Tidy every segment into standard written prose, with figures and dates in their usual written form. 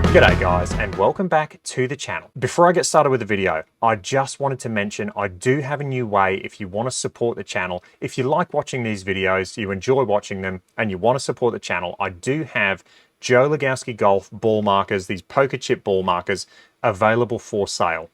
G'day guys, and welcome back to the channel. Before I get started with the video, I just wanted to mention I do have a new way if you want to support the channel. If you like watching these videos, you enjoy watching them, and you want to support the channel, I do have Joe Legowski Golf ball markers, these poker chip ball markers, available for sale.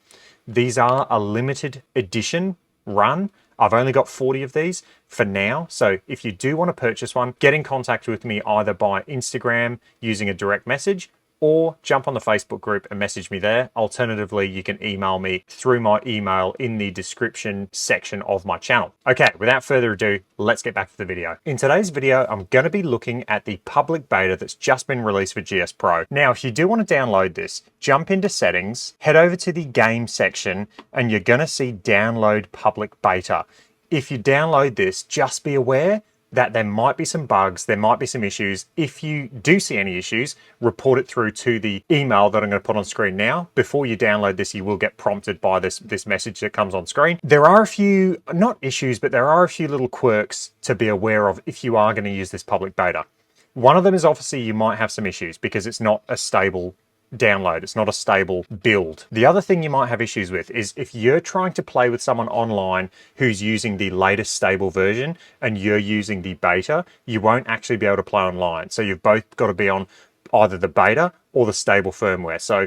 These are a limited edition run. I've only got 40 of these for now. So if you do want to purchase one, get in contact with me either by Instagram using a direct message, or jump on the Facebook group and message me there. Alternatively, you can email me through my email in the description section of my channel. Okay, without further ado, let's get back to the video. In today's video, I'm going to be looking at the public beta that's just been released for GS Pro. Now, if you do want to download this, jump into settings, head over to the game section, and you're going to see download public beta. If you download this, just be aware that there might be some bugs, there might be some issues. If you do see any issues, report it through to the email that I'm going to put on screen now. Before you download this, you will get prompted by this message that comes on screen. There are a few, not issues, but there are a few little quirks to be aware of if you are going to use this public beta. One of them is obviously you might have some issues because it's not a stable download. It's not a stable build. The other thing you might have issues with is if you're trying to play with someone online who's using the latest stable version and you're using the beta, you won't actually be able to play online. So you've both got to be on either the beta or the stable firmware. So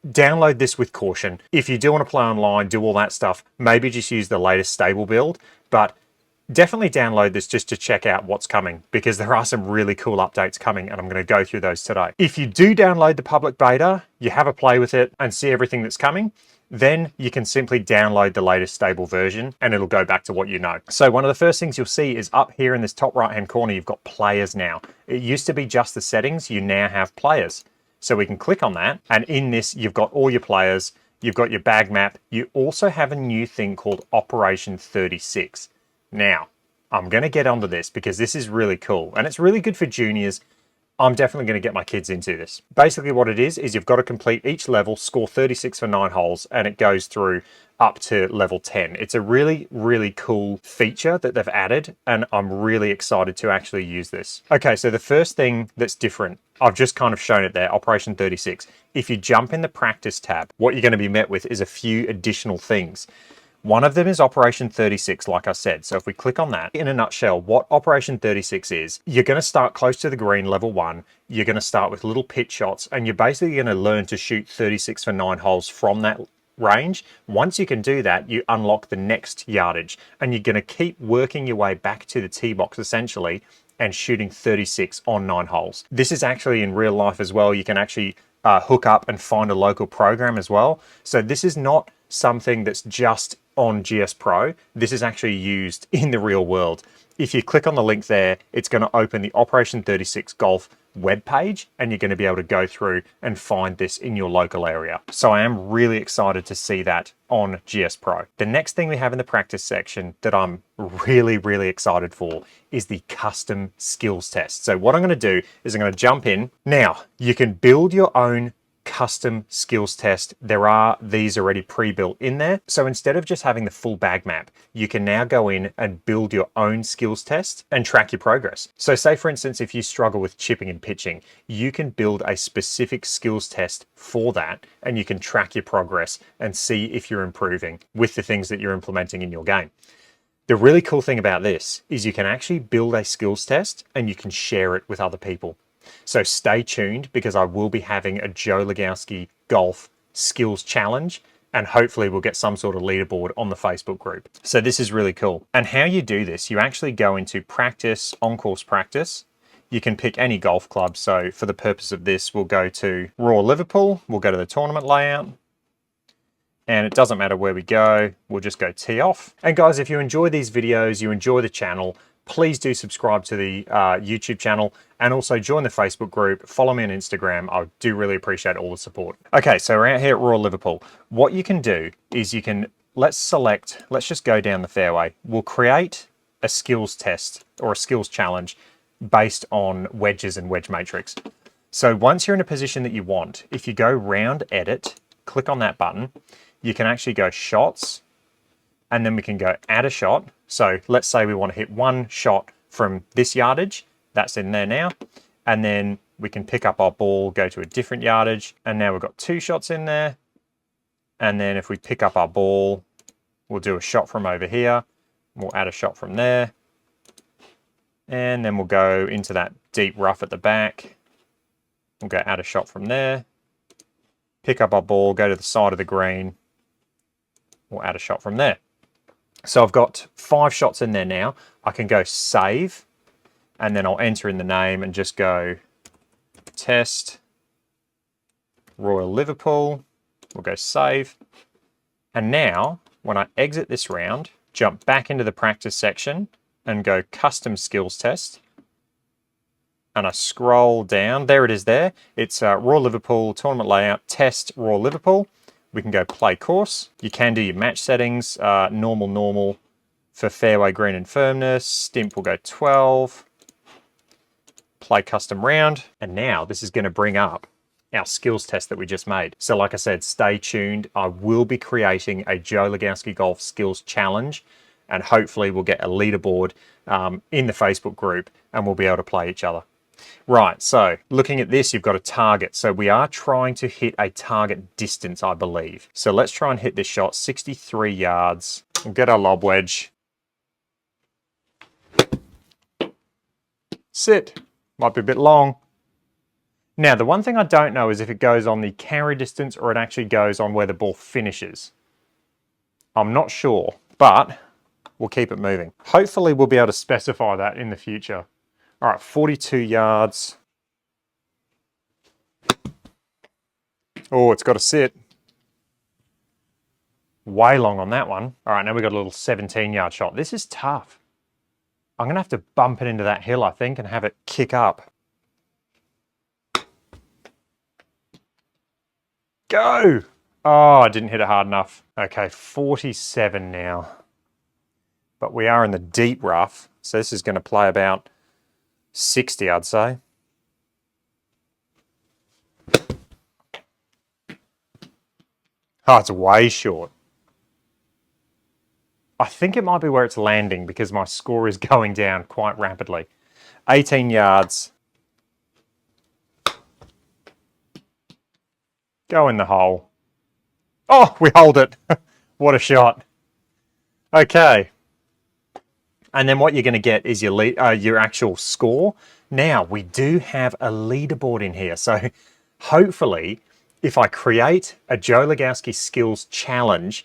download this with caution. If you do want to play online, do all that stuff, maybe just use the latest stable build, but definitely download this just to check out what's coming, because there are some really cool updates coming and I'm going to go through those today. If you do download the public beta, you have a play with it and see everything that's coming, then you can simply download the latest stable version and it'll go back to what you know. So one of the first things you'll see is up here in this top right hand corner, you've got players now. It used to be just the settings, you now have players. So we can click on that, and in this you've got all your players, you've got your bag map, you also have a new thing called Operation 36. Now, I'm going to get onto this because this is really cool and it's really good for juniors. I'm definitely going to get my kids into this. Basically what it is you've got to complete each level, score 36 for 9 holes, and it goes through up to level 10. It's a really, really cool feature that they've added and I'm really excited to actually use this. Okay, so the first thing that's different, I've just kind of shown it there, Operation 36. If you jump in the practice tab, what you're going to be met with is a few additional things. One of them is Operation 36, like I said. So if we click on that, in a nutshell, what Operation 36 is, you're going to start close to the green, level 1. You're going to start with little pitch shots, and you're basically going to learn to shoot 36 for 9 holes from that range. Once you can do that, you unlock the next yardage, and you're going to keep working your way back to the tee box, essentially, and shooting 36 on 9 holes. This is actually in real life as well. You can actually hook up and find a local program as well. So this is not something that's just on GS Pro. This is actually used in the real world. If you click on the link there, it's going to open the Operation 36 Golf webpage and you're going to be able to go through and find this in your local area. So I am really excited to see that on GS Pro. The next thing we have in the practice section that I'm really, really excited for is the custom skills test. So what I'm going to do is I'm going to jump in. Now, you can build your own custom skills test. There are these already pre-built in there. So instead of just having the full bag map, you can now go in and build your own skills test and track your progress. So say for instance, if you struggle with chipping and pitching, you can build a specific skills test for that and you can track your progress and see if you're improving with the things that you're implementing in your game. The really cool thing about this is you can actually build a skills test and you can share it with other people. So stay tuned because I will be having a Joe Legowski Golf Skills Challenge and hopefully we'll get some sort of leaderboard on the Facebook group. So this is really cool. And how you do this, you actually go into practice, on-course practice. You can pick any golf club. So for the purpose of this, we'll go to Royal Liverpool. We'll go to the tournament layout. And it doesn't matter where we go. We'll just go tee off. And guys, if you enjoy these videos, you enjoy the channel, please do subscribe to the YouTube channel and also join the Facebook group. Follow me on Instagram. I do really appreciate all the support. Okay, so we're out here at Royal Liverpool. What you can do is you can, let's just go down the fairway. We'll create a skills test or a skills challenge based on wedges and wedge matrix. So once you're in a position that you want, if you go round edit, click on that button, you can actually go shots, and then we can go add a shot. So let's say we want to hit one shot from this yardage, that's in there now. And then we can pick up our ball, go to a different yardage, and now we've got 2 shots in there. And then if we pick up our ball, we'll do a shot from over here. We'll add a shot from there. And then we'll go into that deep rough at the back. We'll go add a shot from there. Pick up our ball, go to the side of the green. We'll add a shot from there. So I've got 5 shots in there now. I can go save, and then I'll enter in the name and just go test Royal Liverpool. We'll go save. And now, when I exit this round, jump back into the practice section and go custom skills test. And I scroll down, there it is there. It's Royal Liverpool tournament layout, test Royal Liverpool. We can go play course. You can do your match settings, normal for fairway, green and firmness. Stimp will go 12. Play custom round. And now this is gonna bring up our skills test that we just made. So like I said, stay tuned. I will be creating a Joe Legowski Golf Skills Challenge, and hopefully we'll get a leaderboard in the Facebook group and we'll be able to play each other. Right, so looking at this, you've got a target. So we are trying to hit a target distance, I believe. So let's try and hit this shot, 63 yards. We'll get our lob wedge. Sit. Might be a bit long. Now, the one thing I don't know is if it goes on the carry distance or it actually goes on where the ball finishes. I'm not sure, but we'll keep it moving. Hopefully we'll be able to specify that in the future. All right, 42 yards. Oh, it's got to sit. Way long on that one. All right, now we've got a little 17-yard shot. This is tough. I'm going to have to bump it into that hill, I think, and have it kick up. Go! Oh, I didn't hit it hard enough. Okay, 47 now. But we are in the deep rough, so this is going to play about 60, I'd say. Oh, it's way short. I think it might be where it's landing because my score is going down quite rapidly. 18 yards. Go in the hole. Oh, we hold it. What a shot. Okay. And then what you're going to get is your actual score. Now, we do have a leaderboard in here. So hopefully, if I create a Joe Legowski Skills Challenge,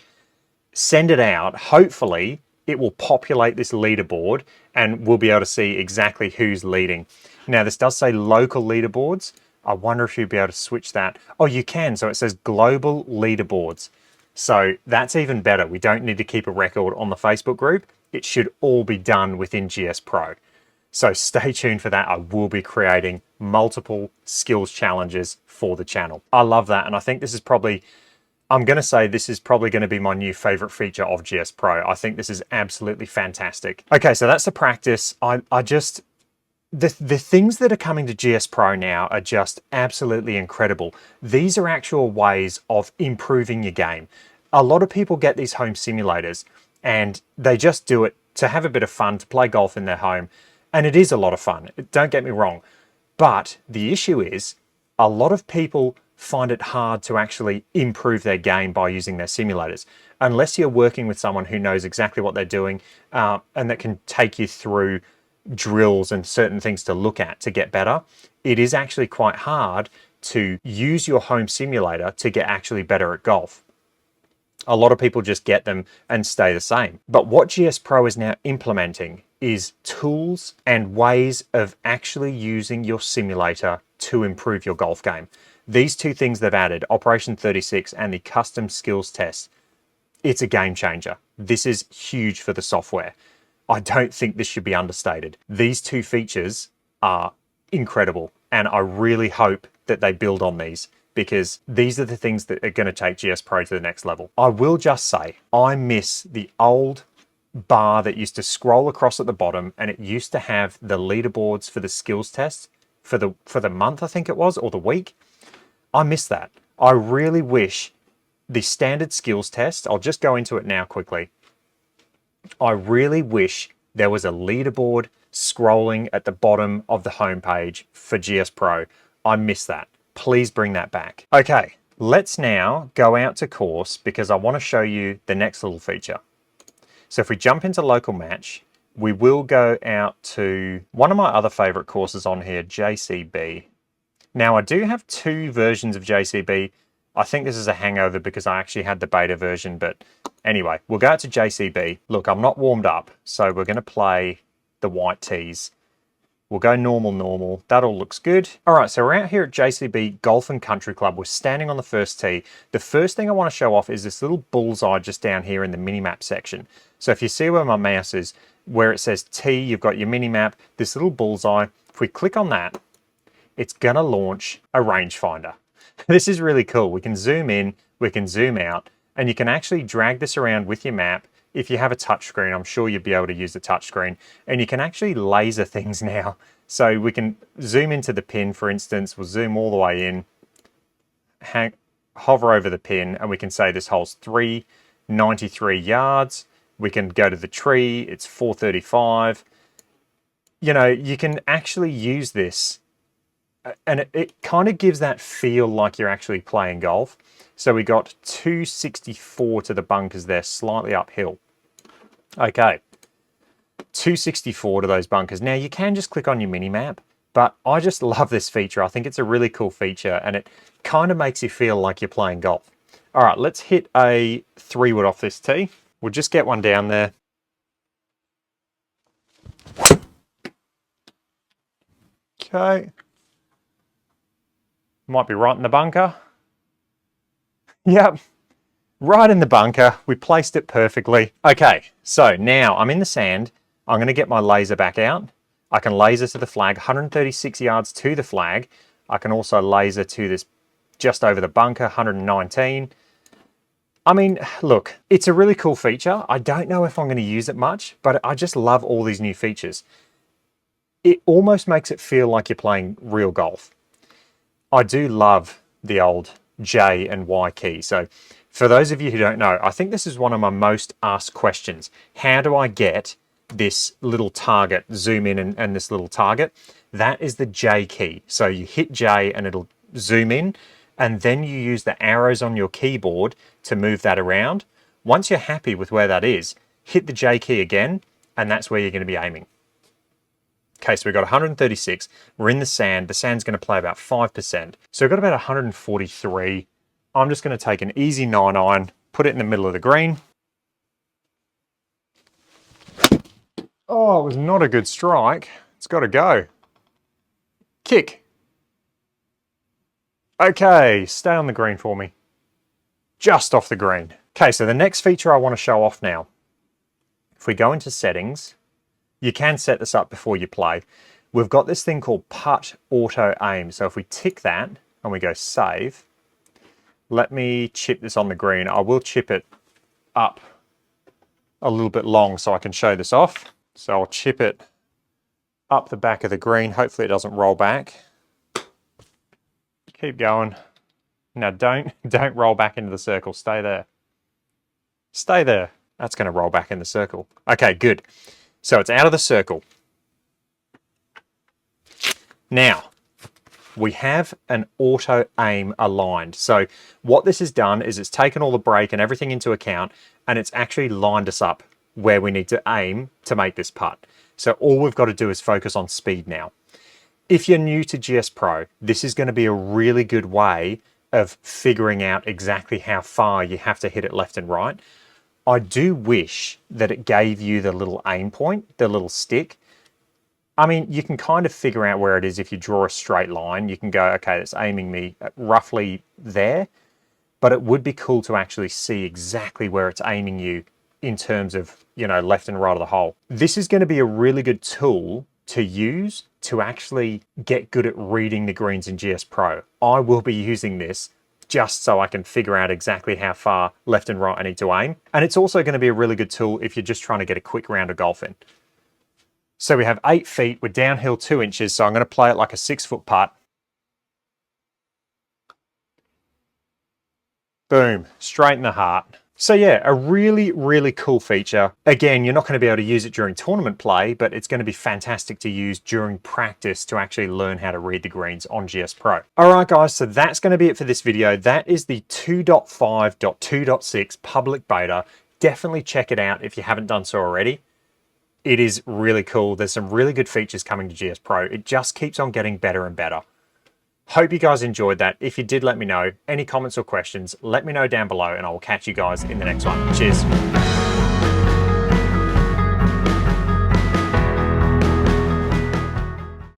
send it out, hopefully it will populate this leaderboard and we'll be able to see exactly who's leading. Now, this does say local leaderboards. I wonder if you'd be able to switch that. Oh, you can. So it says global leaderboards. So that's even better. We don't need to keep a record on the Facebook group. It should all be done within GS Pro. So stay tuned for that. I will be creating multiple skills challenges for the channel. I love that. And I think this is probably, I'm going to say this is probably going to be my new favorite feature of GS Pro. I think this is absolutely fantastic. Okay, so that's the practice. The things that are coming to GS Pro now are just absolutely incredible. These are actual ways of improving your game. A lot of people get these home simulators and they just do it to have a bit of fun, to play golf in their home. And it is a lot of fun, don't get me wrong. But the issue is a lot of people find it hard to actually improve their game by using their simulators. Unless you're working with someone who knows exactly what they're doing and that can take you through drills and certain things to look at to get better, it is actually quite hard to use your home simulator to get actually better at golf. A lot of people just get them and stay the same. But what GS Pro is now implementing is tools and ways of actually using your simulator to improve your golf game. These two things they've added, Operation 36 and the custom skills test, it's a game changer. This is huge for the software. I don't think this should be understated. These two features are incredible, and I really hope that they build on these, because these are the things that are going to take GS Pro to the next level. I will just say, I miss the old bar that used to scroll across at the bottom, and it used to have the leaderboards for the skills tests for the month, I think it was, or the week. I miss that. I really wish the standard skills test, I'll just go into it now quickly. I really wish there was a leaderboard scrolling at the bottom of the homepage for GS Pro. I miss that. Please bring that back. Okay, let's now go out to course because I want to show you the next little feature. So if we jump into local match, we will go out to one of my other favorite courses on here, JCB. Now I do have two versions of JCB. I think this is a hangover because I actually had the beta version, but anyway, we'll go out to JCB. Look, I'm not warmed up, so we're going to play the white tees. We'll go normal. That all looks good. All right, so we're out here at JCB Golf and Country Club. We're standing on the first tee. The first thing I want to show off is this little bullseye just down here in the mini-map section. So if you see where my mouse is, where it says tee, you've got your mini-map, this little bullseye. If we click on that, it's gonna launch a rangefinder. This is really cool. We can zoom in, we can zoom out, and you can actually drag this around with your map. If you have a touchscreen, I'm sure you'll be able to use the touchscreen, and you can actually laser things now. So we can zoom into the pin, for instance. We'll zoom all the way in, hover over the pin, and we can say this hole's 393 yards. We can go to the tree, it's 435. You know, you can actually use this, and it kind of gives that feel like you're actually playing golf. So we got 264 to the bunkers there, slightly uphill. Okay, 264 to those bunkers. Now you can just click on your mini map, but I just love this feature. I think it's a really cool feature and it kind of makes you feel like you're playing golf. All right, let's hit a 3-wood off this tee. We'll just get one down there. Okay. Might be right in the bunker. Yep. Right in the bunker. We placed it perfectly. Okay, so now I'm in the sand. I'm going to get my laser back out. I can laser to the flag, 136 yards to the flag. I can also laser to this just over the bunker, 119. I mean, look, it's a really cool feature. I don't know if I'm going to use it much, but I just love all these new features. It almost makes it feel like you're playing real golf. I do love the old J and Y key. So for those of you who don't know, I think this is one of my most asked questions. How do I get this little target, zoom in and this little target? That is the J key. So you hit J and it'll zoom in, and then you use the arrows on your keyboard to move that around. Once you're happy with where that is, hit the J key again, and that's where you're going to be aiming. Okay, so we've got 136. We're in the sand. The sand's going to play about 5%. So we've got about 143. I'm just going to take an easy 9-iron, put it in the middle of the green. Oh, it was not a good strike. It's got to go. Kick. Okay, stay on the green for me. Just off the green. Okay, so the next feature I want to show off now. If we go into settings, you can set this up before you play. We've got this thing called Putt Auto Aim. So if we tick that and we go save, let me chip this on the green. I will chip it up a little bit long so I can show this off. So I'll chip it up the back of the green. Hopefully it doesn't roll back. Keep going. Now don't roll back into the circle. Stay there. Stay there. That's going to roll back in the circle. Okay, good. So it's out of the circle. Now, we have an auto aim aligned. So what this has done is it's taken all the brake and everything into account, and it's actually lined us up where we need to aim to make this putt. So all we've got to do is focus on speed now. If you're new to GS Pro, this is going to be a really good way of figuring out exactly how far you have to hit it left and right. I do wish that it gave you the little aim point, the little stick. I mean, you can kind of figure out where it is if you draw a straight line. You can go, okay, it's aiming me roughly there, but it would be cool to actually see exactly where it's aiming you in terms of, you know, left and right of the hole. This is going to be a really good tool to use to actually get good at reading the greens in GS Pro. I will be using this just so I can figure out exactly how far left and right I need to aim. And it's also going to be a really good tool if you're just trying to get a quick round of golf in. So we have 8 feet, we're downhill 2 inches, so I'm going to play it like a 6-foot putt. Boom, straight in the heart. So yeah, a really, really cool feature. Again, you're not going to be able to use it during tournament play, but it's going to be fantastic to use during practice to actually learn how to read the greens on GS Pro. All right, guys, so that's going to be it for this video. That is the 2.5.2.6 public beta. Definitely check it out if you haven't done so already. It is really cool. There's some really good features coming to GS Pro. It just keeps on getting better and better. Hope you guys enjoyed that. If you did, let me know. Any comments or questions, let me know down below and I will catch you guys in the next one. Cheers.